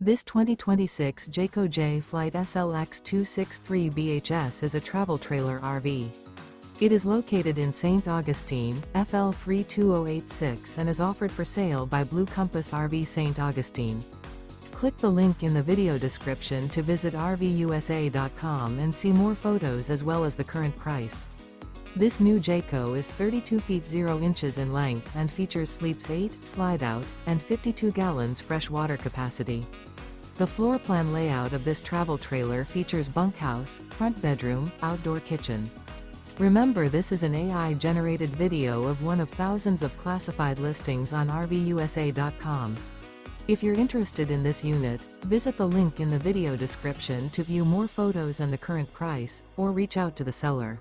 This 2026 Jayco Jay Flight SLX 263 BHS is a travel trailer RV. It is located in St. Augustine, FL 32086 and is offered for sale by Blue Compass RV St. Augustine. Click the link in the video description to visit RVUSA.com and see more photos as well as the current price. This new Jayco is 32 feet 0 inches in length and features sleeps 8, Slideout, and 52 gallons fresh water capacity. The floor plan layout of this travel trailer features bunkhouse, front bedroom, outdoor kitchen. Remember, this is an AI-generated video of one of thousands of classified listings on RVUSA.com. If you're interested in this unit, visit the link in the video description to view more photos and the current price, or reach out to the seller.